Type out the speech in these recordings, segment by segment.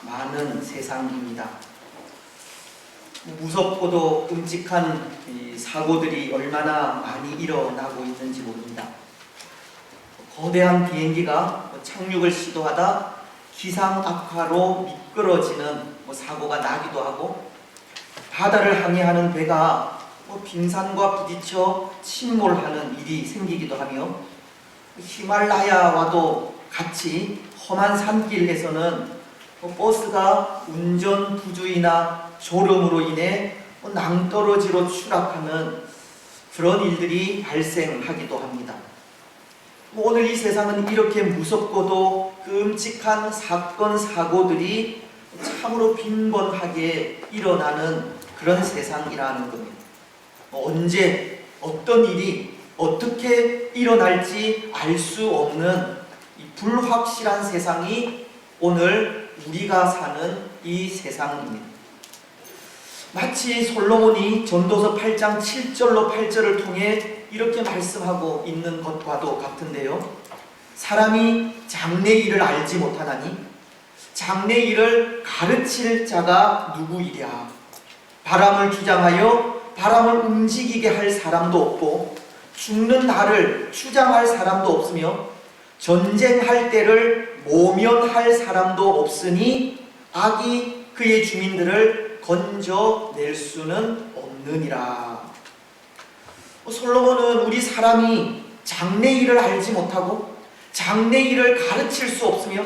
많은 세상입니다. 무섭고도 끔찍한 이 사고들이 얼마나 많이 일어나고 있는지 모릅니다. 거대한 비행기가 착륙을 시도하다 기상 악화로 미끄러지는 사고가 나기도 하고, 바다를 항해하는 배가 빙산과 부딪혀 침몰하는 일이 생기기도 하며, 히말라야와도 같이 험한 산길에서는 버스가 운전 부주의나 졸음으로 인해 낭떠러지로 추락하는 그런 일들이 발생하기도 합니다. 오늘 이 세상은 이렇게 무섭고도 끔찍한 사건, 사고들이 참으로 빈번하게 일어나는 그런 세상이라는 겁니다. 언제 어떤 일이 어떻게 일어날지 알 수 없는 이 불확실한 세상이 오늘 우리가 사는 이 세상입니다. 마치 솔로몬이 전도서 8장 7절로 8절을 통해 이렇게 말씀하고 있는 것과도 같은데요. 사람이 장래의 일을 알지 못하나니 장래의 일을 가르칠 자가 누구이랴. 바람을 주장하여 바람을 움직이게 할 사람도 없고 죽는 날을 추장할 사람도 없으며 전쟁할 때를 모면할 사람도 없으니 악이 그의 주민들을 건져낼 수는 없느니라. 솔로몬은 우리 사람이 장래의 일을 알지 못하고 장래의 일을 가르칠 수 없으며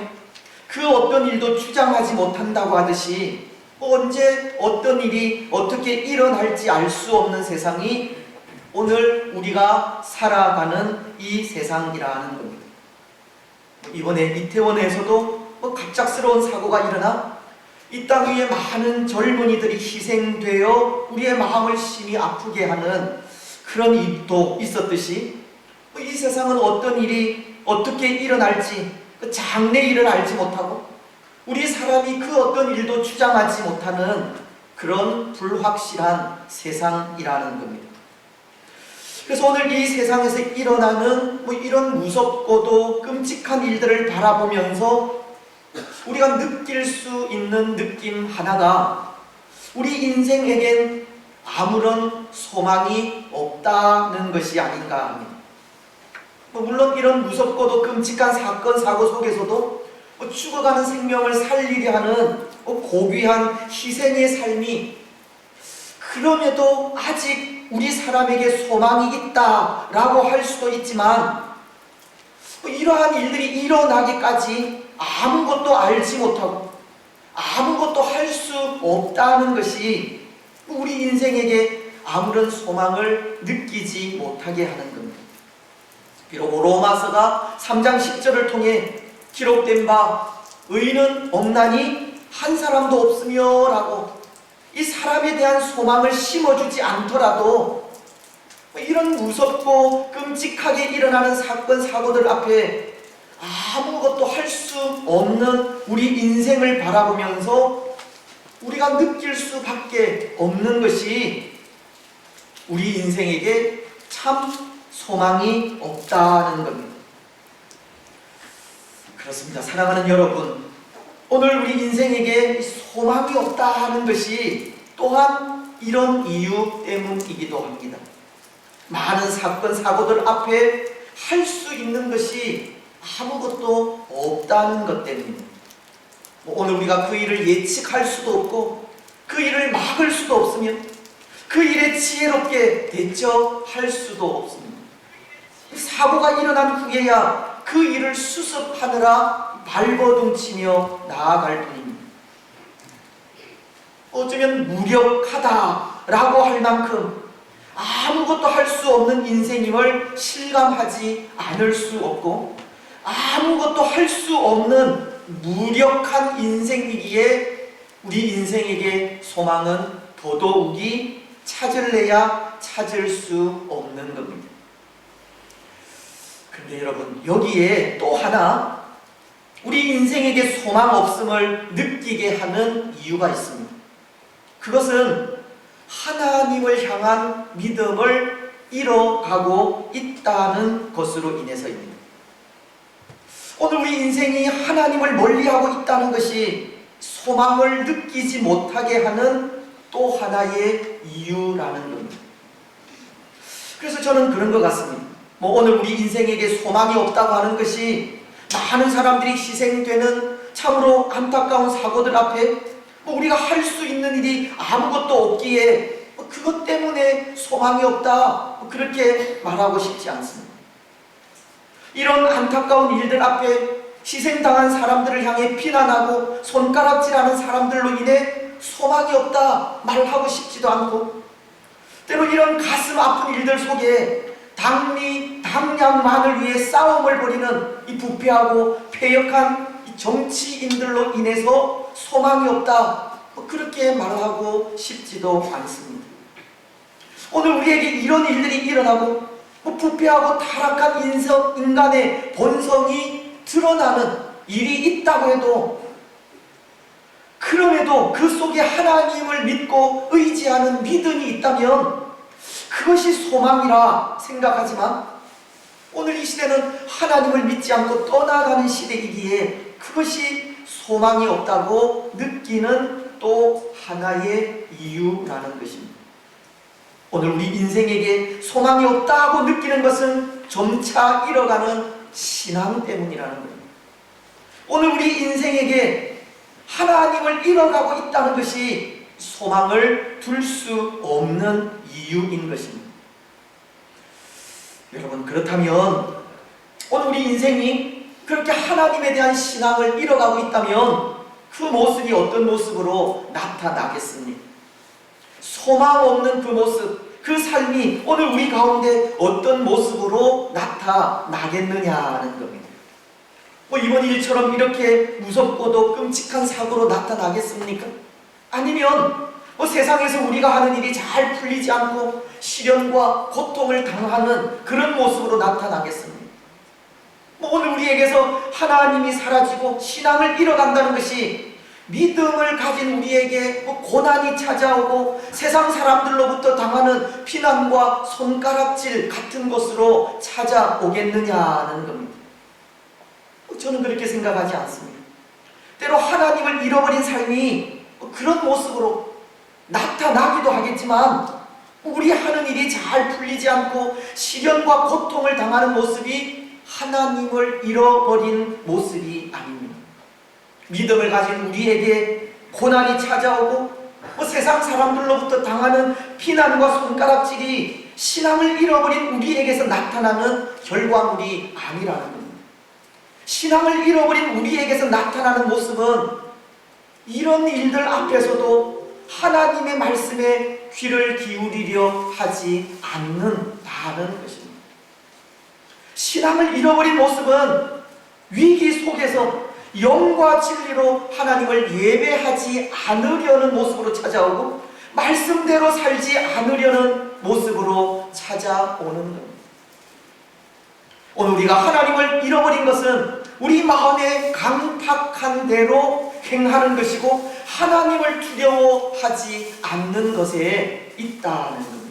그 어떤 일도 주장하지 못한다고 하듯이 언제 어떤 일이 어떻게 일어날지 알 수 없는 세상이 오늘 우리가 살아가는 이 세상이라는 겁니다. 이번에 이태원에서도 갑작스러운 사고가 일어나 이 땅 위에 많은 젊은이들이 희생되어 우리의 마음을 심히 아프게 하는 그런 일도 있었듯이, 이 세상은 어떤 일이 어떻게 일어날지 장래의 일을 알지 못하고 우리 사람이 그 어떤 일도 주장하지 못하는 그런 불확실한 세상이라는 겁니다. 그래서 오늘 이 세상에서 일어나는 이런 무섭고도 끔찍한 일들을 바라보면서 우리가 느낄 수 있는 느낌 하나가, 우리 인생에겐 아무런 소망이 없다는 것이 아닌가 합니다. 물론 이런 무섭고도 끔찍한 사건, 사고 속에서도 죽어가는 생명을 살리려 하는 고귀한 희생의 삶이, 그럼에도 아직 우리 사람에게 소망이 있다라고 할 수도 있지만, 이러한 일들이 일어나기까지 아무것도 알지 못하고 아무것도 할 수 없다는 것이 우리 인생에게 아무런 소망을 느끼지 못하게 하는 겁니다. 비록 로마서가 3장 10절을 통해 기록된 바 의인은 없나니 한 사람도 없으며 라고 이 사람에 대한 소망을 심어주지 않더라도, 이런 무섭고 끔찍하게 일어나는 사건, 사고들 앞에 아무것도 할 수 없는 우리 인생을 바라보면서 우리가 느낄 수밖에 없는 것이 우리 인생에게 참 소망이 없다는 겁니다. 그렇습니다. 사랑하는 여러분, 오늘 우리 인생에게 소망이 없다 하는 것이 또한 이런 이유 때문이기도 합니다. 많은 사건, 사고들 앞에 할 수 있는 것이 아무것도 없다는 것 때문입니다. 오늘 우리가 그 일을 예측할 수도 없고 그 일을 막을 수도 없으며 그 일에 지혜롭게 대처할 수도 없습니다. 사고가 일어난 후에야 그 일을 수습하느라 발버둥치며 나아갈 뿐입니다. 어쩌면 무력하다라고 할 만큼 아무것도 할 수 없는 인생임을 실감하지 않을 수 없고, 아무것도 할 수 없는 무력한 인생이기에 우리 인생에게 소망은 더더욱이 찾을래야 찾을 수 없는 겁니다. 그런데 여러분, 여기에 또 하나 우리 인생에게 소망 없음을 느끼게 하는 이유가 있습니다. 그것은 하나님을 향한 믿음을 잃어가고 있다는 것으로 인해서입니다. 오늘 우리 인생이 하나님을 멀리하고 있다는 것이 소망을 느끼지 못하게 하는 또 하나의 이유라는 겁니다. 그래서 저는 그런 것 같습니다. 오늘 우리 인생에게 소망이 없다고 하는 것이 많은 사람들이 희생되는 참으로 안타까운 사고들 앞에 우리가 할 수 있는 일이 아무것도 없기에 그것 때문에 소망이 없다, 그렇게 말하고 싶지 않습니다. 이런 안타까운 일들 앞에 희생당한 사람들을 향해 비난하고 손가락질하는 사람들로 인해 소망이 없다 말하고 싶지도 않고, 때론 이런 가슴 아픈 일들 속에 당량만을 위해 싸움을 벌이는 이 부패하고 패역한 이 정치인들로 인해서 소망이 없다, 그렇게 말하고 싶지도 않습니다. 오늘 우리에게 이런 일들이 일어나고 부패하고 타락한 인간의 본성이 드러나는 일이 있다고 해도, 그럼에도 그 속에 하나님을 믿고 의지하는 믿음이 있다면 그것이 소망이라 생각하지만, 오늘 이 시대는 하나님을 믿지 않고 떠나가는 시대이기에 그것이 소망이 없다고 느끼는 또 하나의 이유라는 것입니다. 오늘 우리 인생에게 소망이 없다고 느끼는 것은 점차 잃어가는 신앙 때문이라는 겁니다. 오늘 우리 인생에게 하나님을 잃어가고 있다는 것이 소망을 둘 수 없는 이유인 것입니다. 여러분, 그렇다면 오늘 우리 인생이 그렇게 하나님에 대한 신앙을 잃어가고 있다면 그 모습이 어떤 모습으로 나타나겠습니까? 소망 없는 그 모습, 그 삶이 오늘 우리 가운데 어떤 모습으로 나타나겠느냐는 겁니다. 이번 일처럼 이렇게 무섭고도 끔찍한 사고로 나타나겠습니까? 아니면 세상에서 우리가 하는 일이 잘 풀리지 않고 시련과 고통을 당하는 그런 모습으로 나타나겠습니까? 오늘 우리에게서 하나님이 사라지고 신앙을 잃어간다는 것이 믿음을 가진 우리에게 고난이 찾아오고 세상 사람들로부터 당하는 비난과 손가락질 같은 것으로 찾아오겠느냐는 겁니다. 저는 그렇게 생각하지 않습니다. 때로 하나님을 잃어버린 삶이 그런 모습으로 나타나기도 하겠지만, 우리 하는 일이 잘 풀리지 않고 시련과 고통을 당하는 모습이 하나님을 잃어버린 모습이 아닙니다. 믿음을 가진 우리에게 고난이 찾아오고 세상 사람들로부터 당하는 비난과 손가락질이 신앙을 잃어버린 우리에게서 나타나는 결과물이 아니라는 겁니다. 신앙을 잃어버린 우리에게서 나타나는 모습은 이런 일들 앞에서도 하나님의 말씀에 귀를 기울이려 하지 않는다는 것입니다. 신앙을 잃어버린 모습은 위기 속에서 영과 진리로 하나님을 예배하지 않으려는 모습으로 찾아오고 말씀대로 살지 않으려는 모습으로 찾아오는 겁니다. 오늘 우리가 하나님을 잃어버린 것은 우리 마음에 강팍한 대로 행하는 것이고 하나님을 두려워하지 않는 것에 있다는 겁니다.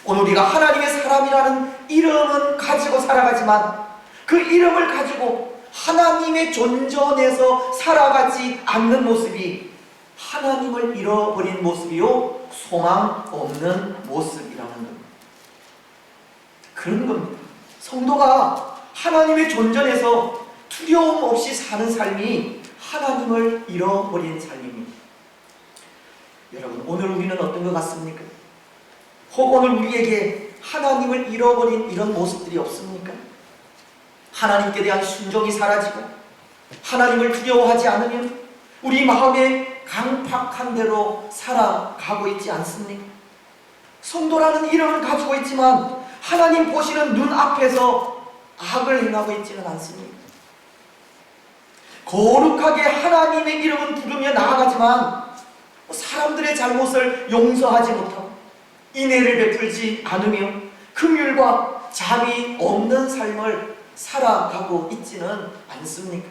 오늘 우리가 하나님의 사람이라는 이름은 가지고 살아가지만 그 이름을 가지고 하나님의 존전에서 살아가지 않는 모습이 하나님을 잃어버린 모습이요, 소망 없는 모습이라는 겁니다. 그런 겁니다. 성도가 하나님의 존전에서 두려움 없이 사는 삶이 하나님을 잃어버린 삶입니다. 여러분, 오늘 우리는 어떤 것 같습니까? 혹 오늘 우리에게 하나님을 잃어버린 이런 모습들이 없습니까? 하나님께 대한 순종이 사라지고 하나님을 두려워하지 않으면 우리 마음에 강팍한 대로 살아가고 있지 않습니까? 성도라는 이름을 가지고 있지만 하나님 보시는 눈 앞에서 악을 행하고 있지는 않습니다. 거룩하게 하나님의 이름은 부르며 나아가지만 사람들의 잘못을 용서하지 못하고 인애를 베풀지 않으며 긍휼과 잠이 없는 삶을 살아가고 있지는 않습니까?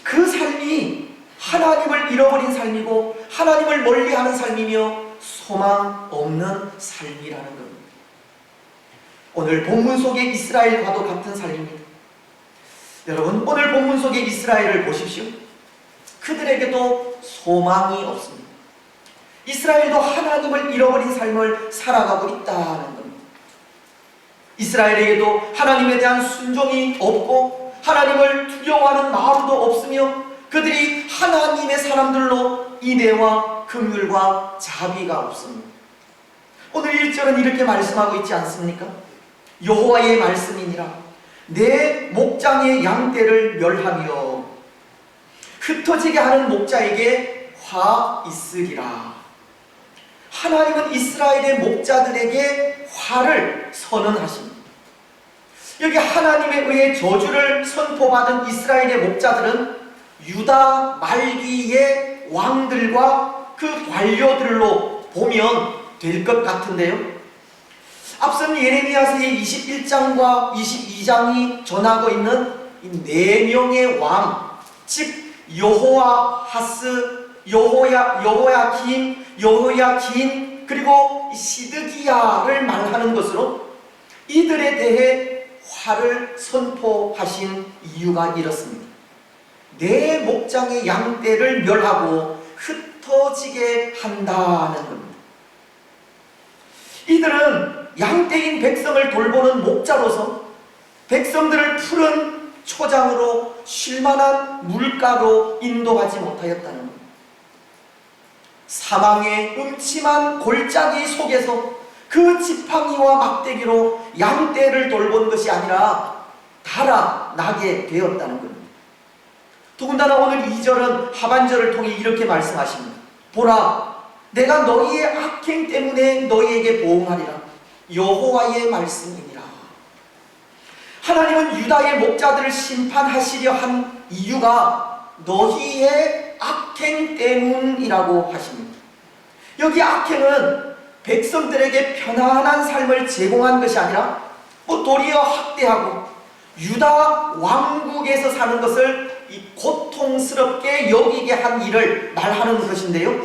그 삶이 하나님을 잃어버린 삶이고 하나님을 멀리하는 삶이며 소망 없는 삶이라는 겁니다. 오늘 본문 속의 이스라엘과도 같은 삶입니다. 여러분, 오늘 본문 속의 이스라엘을 보십시오. 그들에게도 소망이 없습니다. 이스라엘도 하나님을 잃어버린 삶을 살아가고 있다는 겁니다. 이스라엘에게도 하나님에 대한 순종이 없고 하나님을 두려워하는 마음도 없으며 그들이 하나님의 사람들로 인애와 긍휼과 자비가 없습니다. 오늘 1절은 이렇게 말씀하고 있지 않습니까? 여호와의 말씀이니라 내 목장의 양떼를 멸하며 흩어지게 하는 목자에게 화 있으리라. 하나님은 이스라엘의 목자들에게 화를 선언하십니다. 여기 하나님에 의해 저주를 선포받은 이스라엘의 목자들은 유다 말기의 왕들과 그 관료들로 보면 될 것 같은데요. 앞선 예레미야서의 21장과 22장이 전하고 있는 이 4명의 왕, 즉 여호아하스, 여호야긴 그리고 시드기야를 말하는 것으로 이들에 대해 화를 선포하신 이유가 이렇습니다. 내 목장의 양떼를 멸하고 흩어지게 한다는 겁니다. 이들은 양떼인 백성을 돌보는 목자로서 백성들을 푸른 초장으로 쉴만한 물가로 인도하지 못하였다는 겁니다. 사망의 음침한 골짜기 속에서 그 지팡이와 막대기로 양떼를 돌본 것이 아니라 달아나게 되었다는 겁니다. 더군다나 오늘 2절은 하반절을 통해 이렇게 말씀하십니다. 보라, 내가 너희의 악행 때문에 너희에게 보응하리라. 여호와의 말씀이니라. 하나님은 유다의 목자들을 심판하시려 한 이유가 너희의 악행 때문이라고 하십니다. 여기 악행은 백성들에게 편안한 삶을 제공한 것이 아니라 도리어 학대하고 유다 왕국에서 사는 것을 고통스럽게 여기게 한 일을 말하는 것인데요.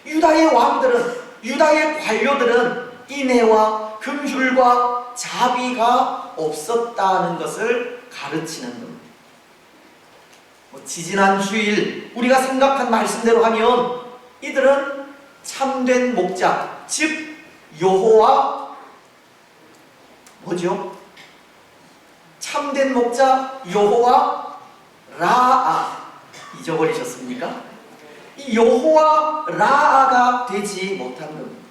유다의 왕들은, 유다의 관료들은 인애와 긍휼과 자비가 없었다는 것을 가르치는 겁니다. 지지난 주일 우리가 생각한 말씀대로 하면 이들은 참된 목자, 즉 여호와 뭐죠? 참된 목자 여호와 라아, 잊어버리셨습니까? 이 여호와 라아가 되지 못한 겁니다.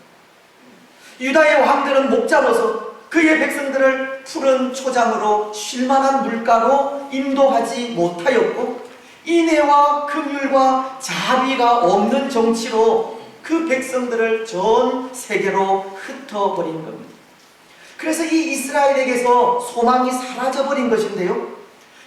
유다의 왕들은 목자로서 그의 백성들을 푸른 초장으로 쉴만한 물가로 인도하지 못하였고 인애와 긍휼과 자비가 없는 정치로 그 백성들을 전 세계로 흩어버린 겁니다. 그래서 이 이스라엘에게서 소망이 사라져버린 것인데요.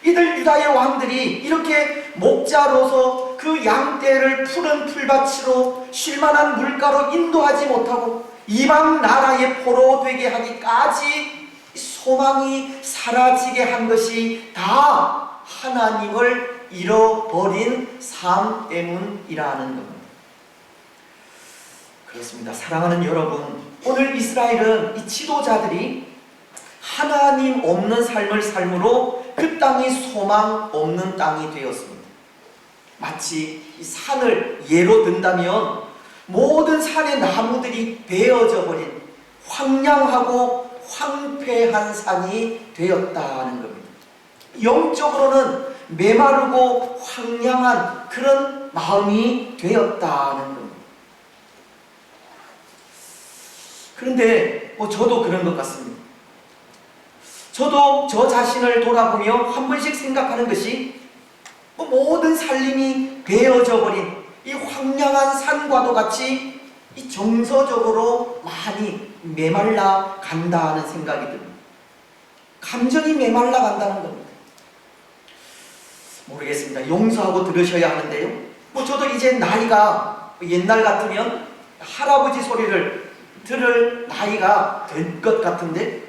이들 유다의 왕들이 이렇게 목자로서 그 양떼를 푸른 풀밭으로 쉴만한 물가로 인도하지 못하고 이방 나라의 포로 되게 하기까지 소망이 사라지게 한 것이 다 하나님을 잃어버린 삶 때문이라는 겁니다. 그렇습니다. 사랑하는 여러분, 오늘 이스라엘은 이 지도자들이 하나님 없는 삶을 삶으로 그 땅이 소망 없는 땅이 되었습니다. 마치 이 산을 예로 든다면 모든 산의 나무들이 베어져 버린 황량하고 황폐한 산이 되었다는 겁니다. 영적으로는 메마르고 황량한 그런 마음이 되었다는 겁니다. 그런데 저도 그런 것 같습니다. 저도 저 자신을 돌아보며 한 번씩 생각하는 것이 모든 살림이 베어져 버린 이 황량한 산과도 같이 이 정서적으로 많이 메말라 간다는 생각이 듭니다. 감정이 메말라 간다는 겁니다. 모르겠습니다. 용서하고 들으셔야 하는데요. 저도 이제 나이가 옛날 같으면 할아버지 소리를 들을 나이가 된 것 같은데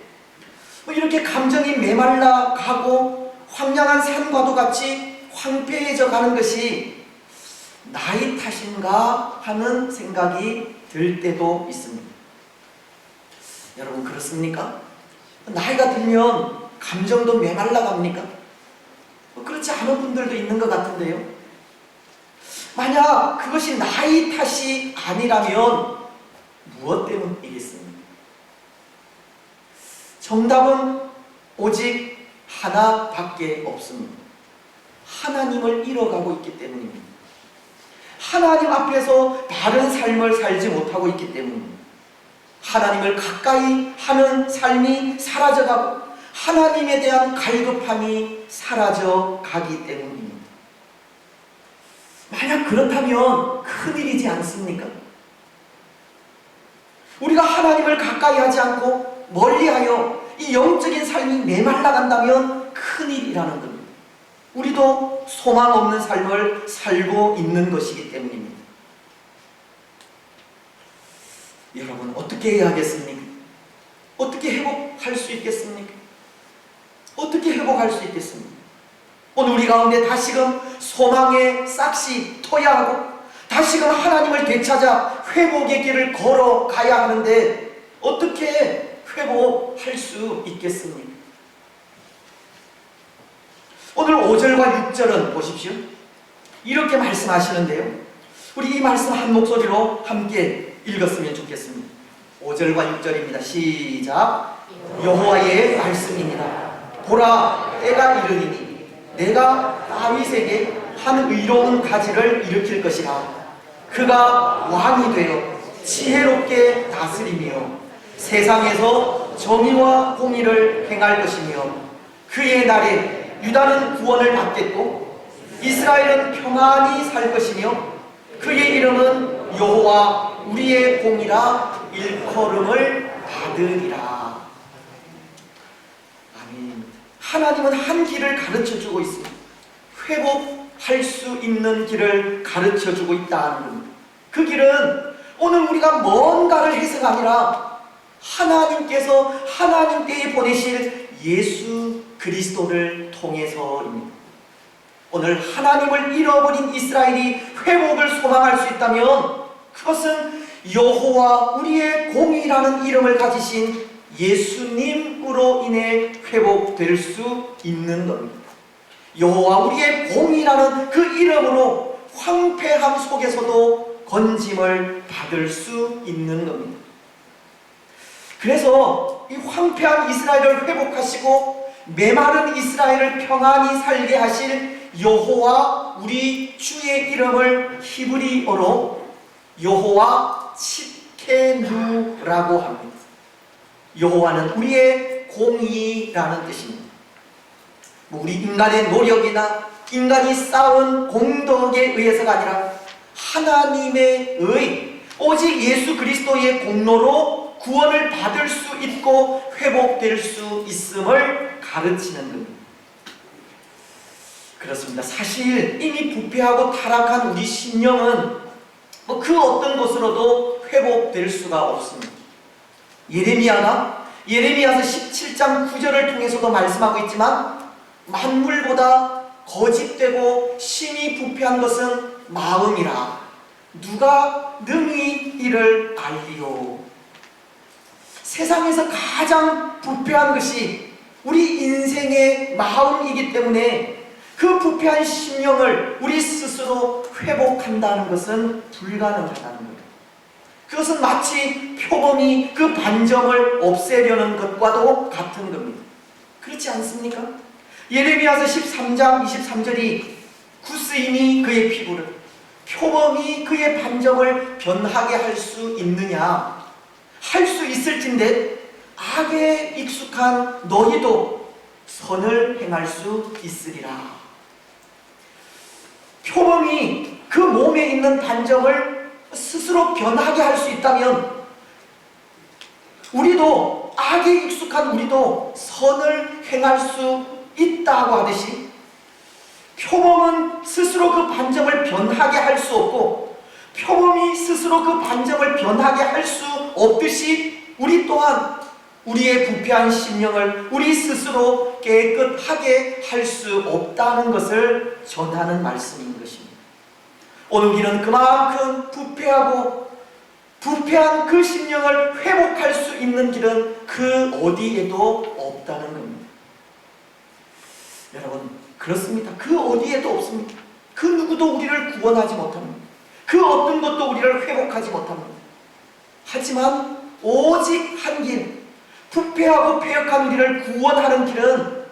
이렇게 감정이 메말라 가고 황량한 산과도 같이 황폐해져 가는 것이 나이 탓인가 하는 생각이 들 때도 있습니다. 여러분 그렇습니까? 나이가 들면 감정도 메말라 갑니까? 그렇지 않은 분들도 있는 것 같은데요. 만약 그것이 나의 탓이 아니라면 무엇 때문이겠습니까? 정답은 오직 하나밖에 없습니다. 하나님을 잃어가고 있기 때문입니다. 하나님 앞에서 바른 삶을 살지 못하고 있기 때문입니다. 하나님을 가까이 하는 삶이 사라져가고 하나님에 대한 갈급함이 사라져 가기 때문입니다. 만약 그렇다면 큰일이지 않습니까? 우리가 하나님을 가까이 하지 않고 멀리하여 이 영적인 삶이 메말라간다면 큰일이라는 겁니다. 우리도 소망 없는 삶을 살고 있는 것이기 때문입니다. 여러분, 어떻게 해야 하겠습니까? 어떻게 회복할 수 있겠습니까? 어떻게 회복할 수 있겠습니까? 오늘 우리 가운데 다시금 소망의 싹시 터야 하고 다시금 하나님을 되찾아 회복의 길을 걸어가야 하는데 어떻게 회복할 수 있겠습니까? 오늘 5절과 6절은 보십시오. 이렇게 말씀하시는데요. 우리 이 말씀 한 목소리로 함께 읽었으면 좋겠습니다. 5절과 6절입니다. 시작. 여호와의 말씀입니다. 보라, 때가 이르리니 내가 다윗에게 한 의로운 가지를 일으킬 것이라. 그가 왕이 되어 지혜롭게 다스리며 세상에서 정의와 공의를 행할 것이며 그의 날에 유다는 구원을 받겠고 이스라엘은 평안히 살 것이며 그의 이름은 여호와 우리의 공이라 일컬음을 받으리라. 아멘. 하나님은 한 길을 가르쳐주고 있습니다. 회복할 수 있는 길을 가르쳐주고 있다는 겁니다. 그 길은 오늘 우리가 뭔가를 해서가 아니라 하나님께서 하나님 때에 보내실 예수 그리스도를 통해서입니다. 오늘 하나님을 잃어버린 이스라엘이 회복을 소망할 수 있다면 그것은 여호와 우리의 공이라는 이름을 가지신 예수님으로 인해 회복될 수 있는 겁니다. 여호와 우리의 공이라는 그 이름으로 황폐함 속에서도 건짐을 받을 수 있는 겁니다. 그래서 이 황폐한 이스라엘을 회복하시고 메마른 이스라엘을 평안히 살게 하실 여호와 우리 주의 이름을 히브리어로 여호와 칫케누라고 합니다. 여호와는 우리의 공의라는 뜻입니다. 우리 인간의 노력이나 인간이 쌓은 공덕에 의해서가 아니라 하나님의 의, 오직 예수 그리스도의 공로로 구원을 받을 수 있고 회복될 수 있음을 가르치는 겁니다. 그렇습니다. 사실 이미 부패하고 타락한 우리 심령은 그 어떤 것으로도 회복될 수가 없습니다. 예레미야서 17장 9절을 통해서도 말씀하고 있지만 만물보다 거짓되고 심히 부패한 것은 마음이라 누가 능히 이를 알리요. 세상에서 가장 부패한 것이 우리 인생의 마음이기 때문에 그 부패한 심령을 우리 스스로 회복한다는 것은 불가능하다는 거예요. 그것은 마치 표범이 그 반점을 없애려는 것과도 같은 겁니다. 그렇지 않습니까? 예레미야서 13장 23절이 구스임이 그의 피부를 표범이 그의 반점을 변하게 할 수 있느냐? 할 수 있을진데 악에 익숙한 너희도 선을 행할 수 있으리라. 표범이 그 몸에 있는 반점을 스스로 변하게 할 수 있다면 우리도 악에 익숙한 우리도 선을 행할 수 있다고 하듯이 표범은 스스로 그 반점을 변하게 할 수 없고 표범이 스스로 그 반점을 변하게 할 수 없듯이 우리 또한 우리의 부패한 심령을 우리 스스로 깨끗하게 할 수 없다는 것을 전하는 말씀인 것입니다. 오늘 우리는 그만큼 부패한 그 심령을 회복할 수 있는 길은 그 어디에도 없다는 겁니다. 여러분, 그렇습니다. 그 어디에도 없습니다. 그 누구도 우리를 구원하지 못합니다. 그 어떤 것도 우리를 회복하지 못합니다. 하지만 오직 한 길, 부패하고 패역한 우리를 구원하는 길은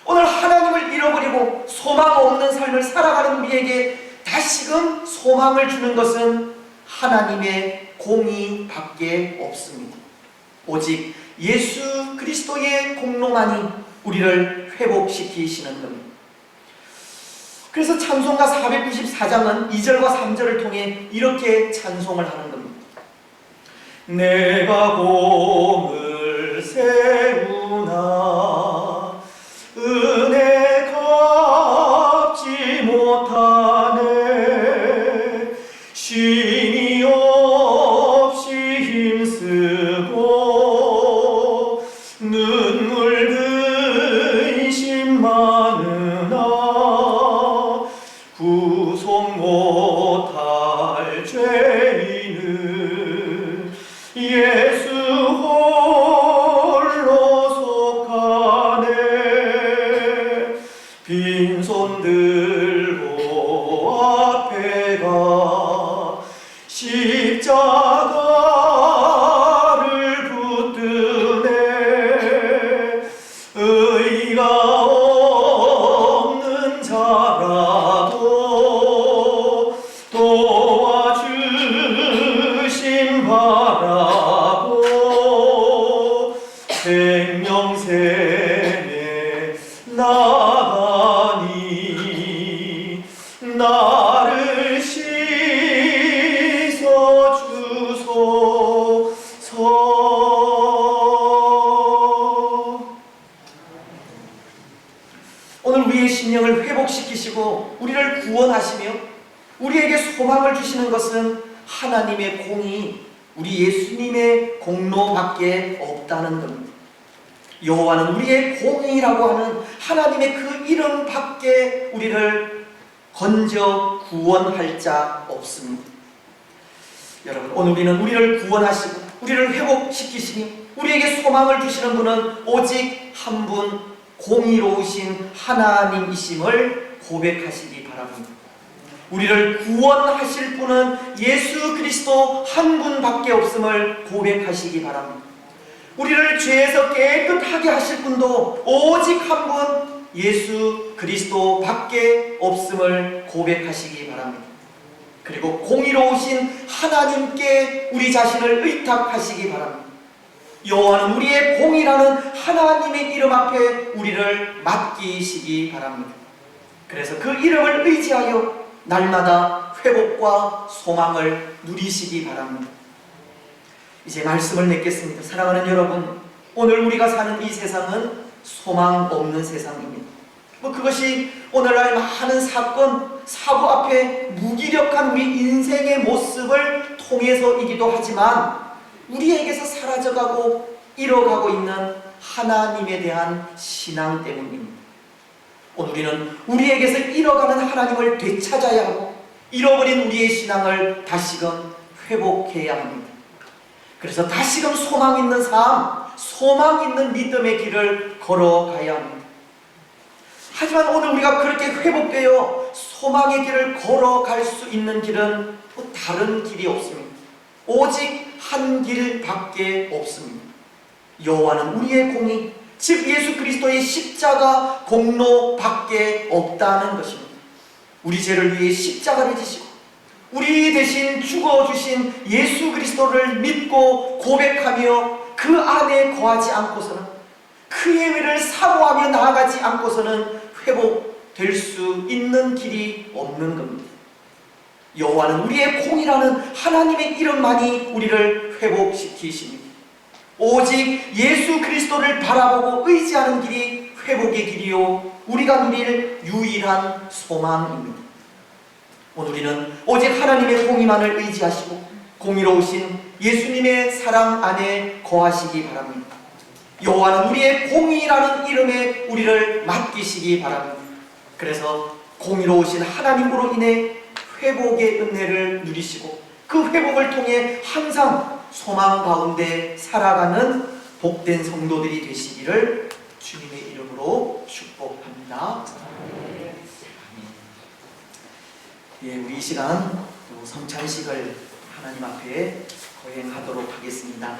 오늘 하나님을 잃어버리고 소망 없는 삶을 살아가는 우리에게 다시금 소망을 주는 것은 하나님의 공의밖에 없습니다. 오직 예수 그리스도의 공로만이 우리를 회복시키시는 겁니다. 그래서 찬송가 494장은 2절과 3절을 통해 이렇게 찬송을 하는 겁니다. 내가 공을 세우나 은혜 갚지 못하네. 쉼이 없이 힘쓰고 눈물 근심 많으나 구속 못할 죄인은 예수 홀로 속하네. 빈손 들고 앞에 가 십자가를 붙드네. 의가 없는 자라도 도와주심 바라고 생명샘에 나가니 나를 씻어주소서. 오늘 우리의 심령을 회복시키시고 우리를 구원하시며 우리에게 소망을 주시는 것은 하나님의 공의, 우리 예수님의 공로밖에 없다는 겁니다. 여호와는 우리의 공의라고 하는 하나님의 그 이름밖에 우리를 건져 구원할 자 없습니다. 여러분, 오늘 우리는 우리를 구원하시고 우리를 회복시키시니 우리에게 소망을 주시는 분은 오직 한 분, 공의로우신 하나님이심을 고백하시기 바랍니다. 우리를 구원하실 분은 예수 그리스도 한 분밖에 없음을 고백하시기 바랍니다. 우리를 죄에서 깨끗하게 하실 분도 오직 한 분, 예수 그리스도밖에 없음을 고백하시기 바랍니다. 그리고 공의로우신 하나님께 우리 자신을 의탁하시기 바랍니다. 여호와는 우리의 공의라는 하나님의 이름 앞에 우리를 맡기시기 바랍니다. 그래서 그 이름을 의지하여 날마다 회복과 소망을 누리시기 바랍니다. 이제 말씀을 맺겠습니다. 사랑하는 여러분, 오늘 우리가 사는 이 세상은 소망 없는 세상입니다. 그것이 오늘날 많은 사건, 사고 앞에 무기력한 우리 인생의 모습을 통해서이기도 하지만 우리에게서 사라져가고 잃어가고 있는 하나님에 대한 신앙 때문입니다. 오늘 우리는 우리에게서 잃어가는 하나님을 되찾아야 하고 잃어버린 우리의 신앙을 다시금 회복해야 합니다. 그래서 다시금 소망 있는 삶, 소망 있는 믿음의 길을 걸어가야 합니다. 하지만 오늘 우리가 그렇게 회복되어 소망의 길을 걸어갈 수 있는 길은 다른 길이 없습니다. 오직 한 길밖에 없습니다. 여호와는 우리의 공의, 즉 예수 그리스도의 십자가 공로밖에 없다는 것입니다. 우리 죄를 위해 십자가를 지시고 우리 대신 죽어주신 예수 그리스도를 믿고 고백하며 그 안에 거하지 않고서는, 그의 위를 사모하며 나아가지 않고서는 회복될 수 있는 길이 없는 겁니다. 여호와는 우리의 공이라는 하나님의 이름만이 우리를 회복시키십니다. 오직 예수 그리스도를 바라보고 의지하는 길이 회복의 길이요 우리가 누릴 유일한 소망입니다. 오늘 우리는 오직 하나님의 공의만을 의지하시고 공의로우신 예수님의 사랑 안에 거하시기 바랍니다. 여호와는 우리의 공의라는 이름에 우리를 맡기시기 바랍니다. 그래서 공의로우신 하나님으로 인해 회복의 은혜를 누리시고 그 회복을 통해 항상 소망 가운데 살아가는 복된 성도들이 되시기를 주님의 이름으로 축복합니다. 예, 우리 이 시간 또 성찬식을 하나님 앞에 거행하도록 하겠습니다.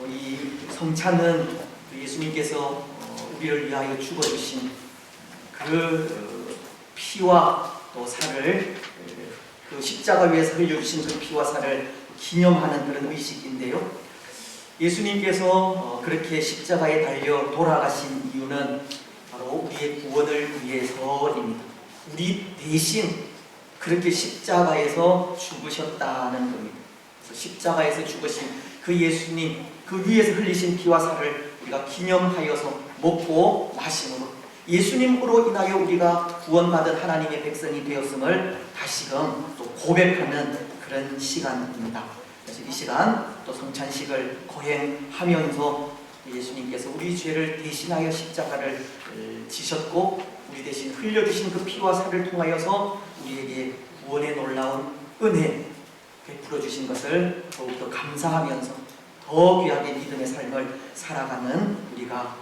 이 성찬은 예수님께서 우리를 위하여 죽어주신 그 피와 또 살을, 그 십자가 위에서 흘려주신 그 피와 살을 기념하는 그런 의식인데요. 예수님께서 그렇게 십자가에 달려 돌아가신 이유는 바로 우리의 구원을 위해서입니다. 우리 대신 그렇게 십자가에서 죽으셨다는 겁니다. 그래서 십자가에서 죽으신 그 예수님, 그 위에서 흘리신 피와 살을 우리가 기념하여서 먹고 마심으로 예수님으로 인하여 우리가 구원받은 하나님의 백성이 되었음을 다시금 또 고백하는 그런 시간입니다. 그래서 이 시간 또 성찬식을 거행하면서 예수님께서 우리 죄를 대신하여 십자가를 지셨고 우리 대신 흘려주신 그 피와 살을 통하여서 우리에게 구원의 놀라운 은혜 베풀어 주신 것을 더욱더 감사하면서 더 귀하게 믿음의 삶을 살아가는 우리가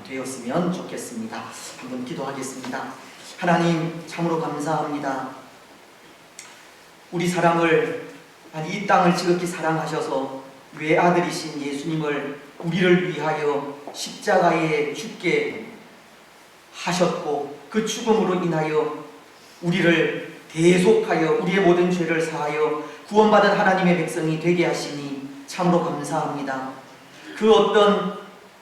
되었으면 좋겠습니다. 한번 기도하겠습니다. 하나님 참으로 감사합니다. 우리 사랑을, 아니 이 땅을 지극히 사랑하셔서 외아들이신 예수님을 우리를 위하여 십자가에 죽게 하셨고 그 죽음으로 인하여 우리를 대속하여 우리의 모든 죄를 사하여 구원받은 하나님의 백성이 되게 하시니 참으로 감사합니다. 그 어떤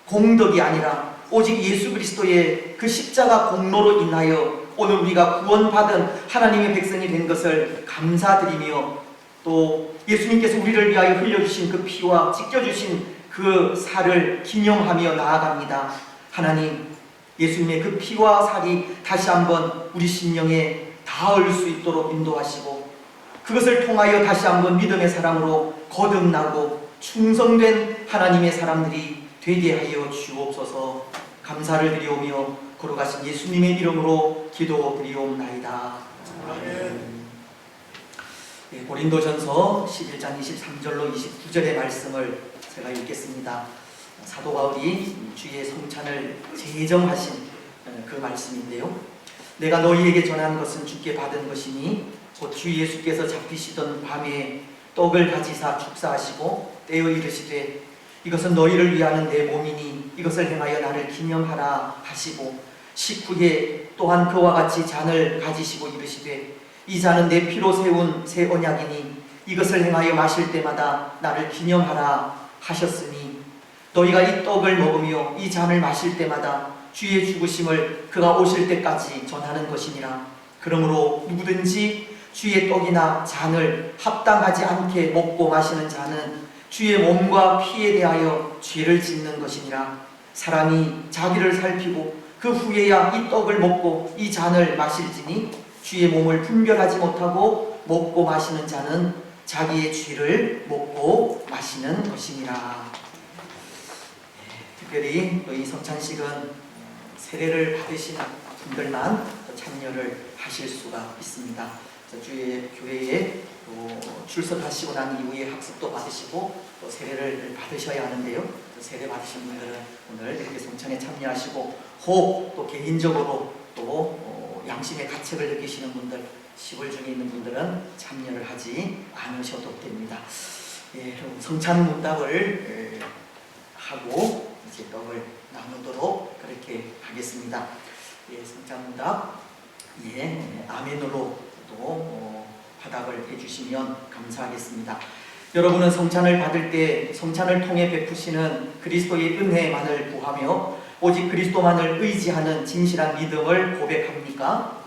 공덕이 아니라 오직 예수 그리스도의 그 십자가 공로로 인하여 오늘 우리가 구원받은 하나님의 백성이 된 것을 감사드리며 또 예수님께서 우리를 위하여 흘려주신 그 피와 찢겨주신 그 살을 기념하며 나아갑니다. 하나님, 예수님의 그 피와 살이 다시 한번 우리 심령에 닿을 수 있도록 인도하시고 그것을 통하여 다시 한번 믿음의 사람으로 거듭나고 충성된 하나님의 사람들이 되게 하여 주옵소서. 감사를 드리오며 걸어가신 예수님의 이름으로 기도드리옵나이다. 아멘. 고린도전서 11장 23절로 29절의 말씀을 제가 읽겠습니다. 사도 바울이 주의 성찬을 제정하신 그 말씀인데요. 내가 너희에게 전한 것은 주께 받은 것이니 곧 주 예수께서 잡히시던 밤에 떡을 가지사 축사하시고 떼어 이르시되 이것은 너희를 위하는 내 몸이니 이것을 행하여 나를 기념하라 하시고 식후에 또한 그와 같이 잔을 가지시고 이르시되 이 잔은 내 피로 세운 새 언약이니 이것을 행하여 마실 때마다 나를 기념하라 하셨으니 너희가 이 떡을 먹으며 이 잔을 마실 때마다 주의 죽으심을 그가 오실 때까지 전하는 것이니라. 그러므로 누구든지 주의 떡이나 잔을 합당하지 않게 먹고 마시는 자는 주의 몸과 피에 대하여 죄를 짓는 것이니라. 사람이 자기를 살피고 그 후에야 이 떡을 먹고 이 잔을 마실지니 주의 몸을 분별하지 못하고 먹고 마시는 자는 자기의 죄를 먹고 마시는 것이니라. 특별히 이 성찬식은 세례를 받으신 분들만 참여를 하실 수가 있습니다. 주의 교회에 또 출석하시고 난 이후에 학습도 받으시고 또 세례를 받으셔야 하는데요. 세례 받으신 분들은 오늘 이렇게 성찬에 참여하시고 혹 또 개인적으로 또 양심의 가책을 느끼시는 분들, 시골 중에 있는 분들은 참여를 하지 않으셔도 됩니다. 예, 성찬 문답을 하고 이제 떡을 나누도록 그렇게 하겠습니다. 예, 성찬 문답, 예, 아멘으로 또 화답을 해주시면 감사하겠습니다. 여러분은 성찬을 받을 때 성찬을 통해 베푸시는 그리스도의 은혜만을 구하며 오직 그리스도만을 의지하는 진실한 믿음을 고백합니까?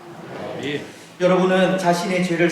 예. 여러분은 자신의 죄를